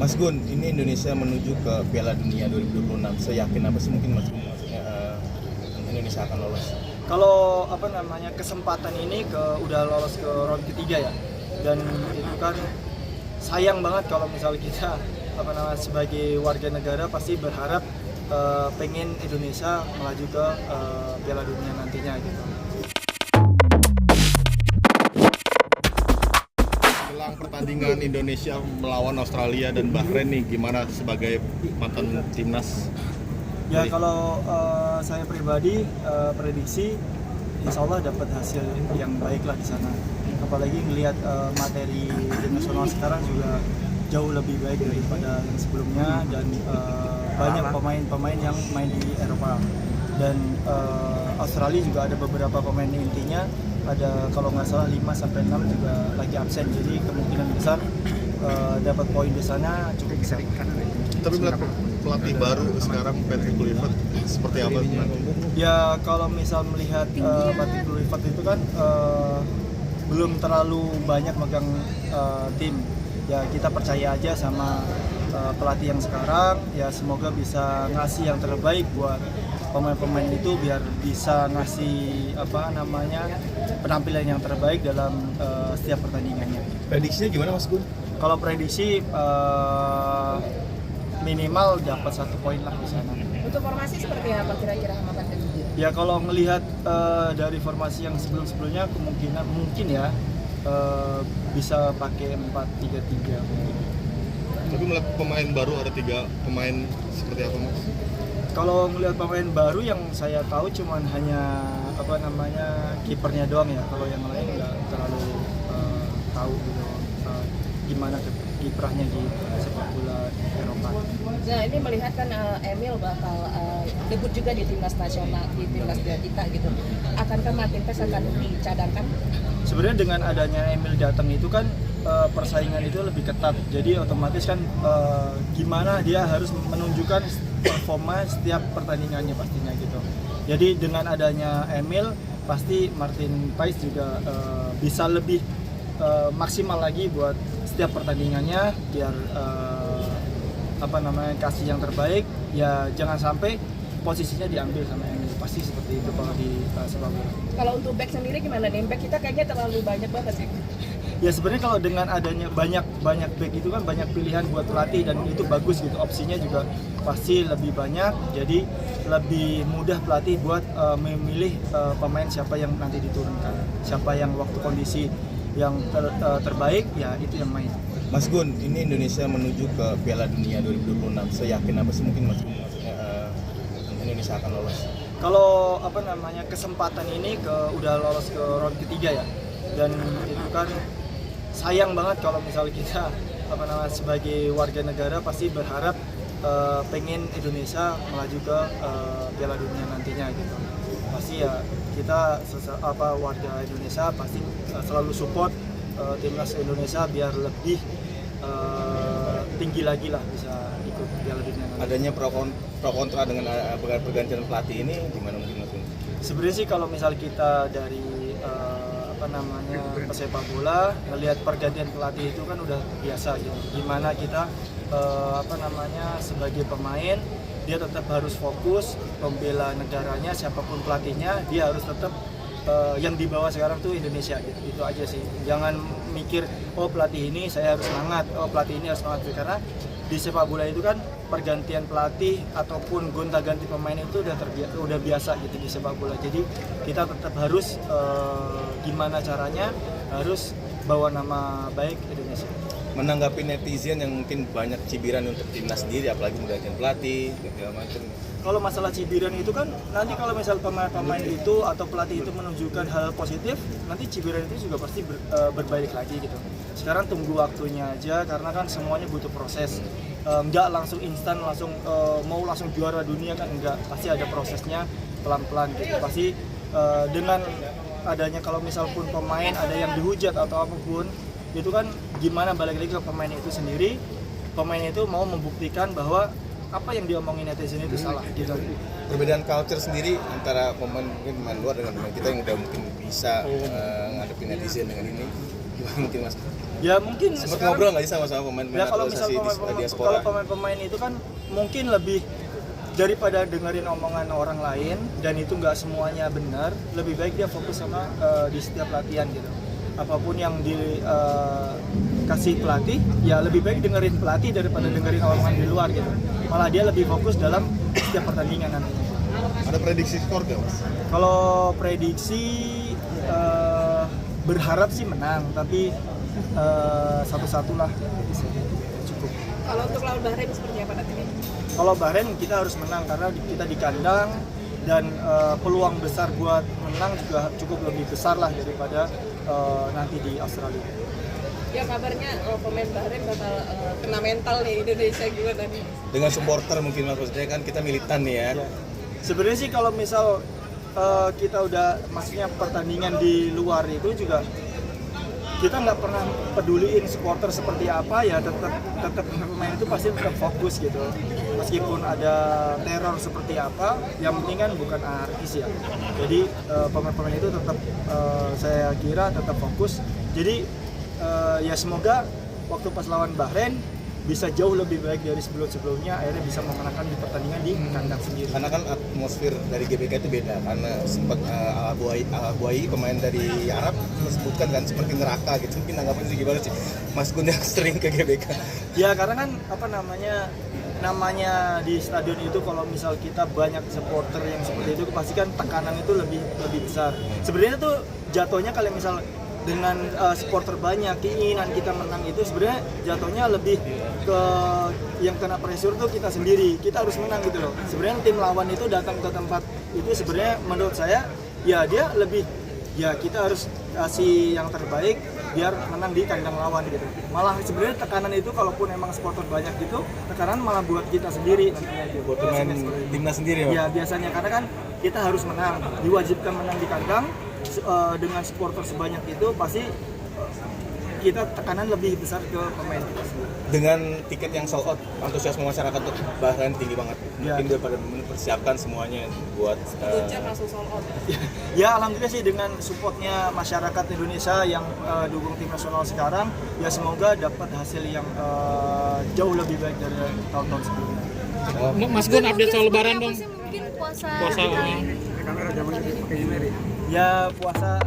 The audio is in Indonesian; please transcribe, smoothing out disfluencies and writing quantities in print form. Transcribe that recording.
Mas Gun, ini Indonesia menuju ke Piala Dunia 2026. Seyakin apa sih mungkin Mas Gun maksudnya Indonesia akan lolos? Kalau kesempatan ini udah lolos ke round ketiga ya, dan itu kan sayang banget kalau misal kita sebagai warga negara pasti berharap pengen Indonesia melaju ke Piala Dunia nantinya gitu. Jelang pertandingan Indonesia melawan Australia dan Bahrain nih, gimana sebagai mantan timnas? Ya kalau saya pribadi prediksi Insya Allah dapat hasil yang baik lah di sana. Apalagi melihat materi tim nasional sekarang juga jauh lebih baik daripada yang sebelumnya, dan banyak pemain-pemain yang main di Eropa. Dan Australia juga ada beberapa pemain intinya, ada kalau nggak salah 5-6 juga lagi absen. Jadi kemungkinan besar dapat poin di sana cukup besar. Tapi melihat pelatih baru sekarang Patrick Kluivert seperti apa? Ya kalau misal melihat Patrick Kluivert itu kan belum terlalu banyak megang tim. Ya kita percaya aja sama pelatih yang sekarang. Ya semoga bisa ngasih yang terbaik buat pemain-pemain itu, biar bisa ngasih penampilan yang terbaik dalam setiap pertandingannya. Prediksinya gimana Mas Gun? Kalau prediksi minimal dapat 1 poin lah di sana. Untuk formasi seperti apa kira-kira sama Patrick? Ya kalau melihat dari formasi yang sebelum-sebelumnya kemungkinan mungkin ya bisa pakai 4-3-3 mungkin. Tapi melihat pemain baru ada 3 pemain seperti apa Mas? Kalau melihat pemain baru yang saya tahu cuman hanya kipernya doang ya. Kalau yang lain nggak terlalu tahu gitu gimana kiprahnya di sepak bola Eropa. Nah ini melihat kan Emil bakal debut juga di timnas nasional, di timnas kita gitu. Akankah Martin Paes akan dicadangkan? Sebenarnya dengan adanya Emil datang itu kan persaingan itu lebih ketat. Jadi otomatis kan gimana dia harus menunjukkan performa setiap pertandingannya pastinya gitu. Jadi dengan adanya Emil pasti Martin Paes juga bisa lebih maksimal lagi buat setiap pertandingannya, biar kasih yang terbaik. Ya jangan sampai posisinya diambil sama Emil, pasti seperti itu kalau di sepak bola. Kalau untuk back sendiri gimana nih? Back kita kayaknya terlalu banyak banget sih. Ya sebenarnya kalau dengan adanya banyak back itu kan banyak pilihan buat pelatih, dan itu bagus gitu, opsinya juga pasti lebih banyak, jadi lebih mudah pelatih buat memilih pemain siapa yang nanti diturunkan, siapa yang waktu kondisi yang terbaik ya itu yang main. Mas Gun, ini Indonesia menuju ke Piala Dunia 2026. Seyakin apa sih mungkin Mas Gun maksudnya Indonesia akan lolos? Kalau kesempatan ini udah lolos ke round ketiga ya, dan itu kan sayang banget kalau misal kita sebagai warga negara pasti berharap pengen Indonesia melaju ke Piala Dunia nantinya gitu. Pasti ya kita warga Indonesia pasti selalu support timnas Indonesia biar lebih tinggi lagi lah bisa ikut Piala Dunia nanti. Adanya pro kontra dengan pergantian pelatih ini gimana mungkin Mas Gun? Sebenarnya sih kalau misal kita dari pesepak bola melihat pergantian pelatih itu kan udah biasa gitu. Gimana kita sebagai pemain dia tetap harus fokus membela negaranya, siapapun pelatihnya dia harus tetap yang dibawa sekarang tuh Indonesia gitu. Itu aja sih. Jangan mikir oh pelatih ini saya harus semangat, oh pelatih ini harus semangat, karena di sepak bola itu kan pergantian pelatih ataupun gonta-ganti pemain itu udah biasa gitu di sepak bola. Jadi kita tetap harus gimana caranya harus bawa nama baik Indonesia. Menanggapi netizen yang mungkin banyak cibiran untuk timnas sendiri, apalagi menggantikan pelatih segala macam. Kalau masalah cibiran itu kan nanti kalau misal pemain itu atau pelatih itu menunjukkan hal positif, nanti cibiran itu juga pasti berbalik lagi gitu. Sekarang tunggu waktunya aja, karena kan semuanya butuh proses. Nggak langsung instan mau langsung juara dunia kan enggak, pasti ada prosesnya pelan-pelan gitu. Pasti dengan adanya kalau misal pun pemain ada yang dihujat atau apapun, itu kan gimana balik lagi ke pemain itu sendiri. Pemain itu mau membuktikan bahwa apa yang diomongin netizen itu salah gitu. Perbedaan culture sendiri antara pemain luar dengan pemain kita yang udah mungkin bisa ngadepin netizen dengan ini. Gimana mungkin Mas? Ya mungkin Sempat sekarang- ngobrol nggak sih sama pemain-pemain Ya kalau misal naturalisasi di diaspora? pemain-pemain itu kan mungkin lebih daripada dengerin omongan orang lain dan itu nggak semuanya benar, lebih baik dia fokus sama di setiap latihan gitu. Apapun yang dikasih pelatih, ya lebih baik dengerin pelatih daripada dengerin omongan di luar gitu. Malah dia lebih fokus dalam setiap pertandingan nanti. Ada prediksi skor nggak Mas? Kalau prediksi berharap sih menang, tapi 1-1 lah cukup. Kalau untuk lawan Bahrain seperti apa nanti? Kalau Bahrain kita harus menang karena kita di kandang dan peluang besar buat menang juga cukup lebih besar lah daripada nanti di Australia. Ya kabarnya pemain Bahrain bakal kena mental nih Indonesia gimana nih? Dengan supporter mungkin Mas, maksudnya kan kita militan nih ya. Ya. Sebenarnya sih kalau misal kita udah maksudnya pertandingan di luar itu juga kita nggak pernah peduliin supporter seperti apa, ya tetap pemain itu pasti tetap fokus gitu meskipun ada teror seperti apa, yang penting kan bukan anarkis ya. Jadi pemain-pemain itu tetap saya kira tetap fokus. Jadi ya semoga waktu pas lawan Bahrain bisa jauh lebih baik dari sebelumnya, akhirnya bisa memenangkan di pertandingan di kandang sendiri. Karena kan atmosfer dari GBK itu beda, karena sempat Al-Buai pemain dari Arab sebutkan kan seperti neraka gitu. Mungkin anggapan sih gimana sih Mas Gun yang sering ke GBK? Ya karena kan namanya di stadion itu kalau misal kita banyak supporter yang seperti itu pasti kan tekanan itu lebih besar. Sebenarnya tuh jatuhnya kalau misal dengan supporter banyak, keinginan kita menang itu sebenarnya jatuhnya lebih ke yang kena pressure tuh kita sendiri. Kita harus menang gitu loh. Sebenarnya tim lawan itu datang ke tempat itu sebenarnya menurut saya ya dia lebih, ya kita harus kasih yang terbaik biar menang di kandang lawan gitu. Malah sebenarnya tekanan itu kalaupun emang supporter banyak gitu, tekanan malah buat kita sendiri nantinya gitu. Buat pemain timnas sendiri Ya biasanya karena kan kita harus menang, diwajibkan menang di kandang. Dengan supporter sebanyak itu pasti kita tekanan lebih besar ke pemain kita sendiri. Dengan tiket yang sold out, antusiasme masyarakat untuk Bahrain tinggi banget. Ya. Mungkin udah pada mempersiapkan semuanya buat Puncak langsung sold out. Ya alhamdulillah sih dengan supportnya masyarakat Indonesia yang dukung tim nasional sekarang, ya semoga dapat hasil yang jauh lebih baik dari tahun-tahun sebelumnya. Mas Gun update soal lebaran dong. Mungkin puasa Puasa. Ya puasa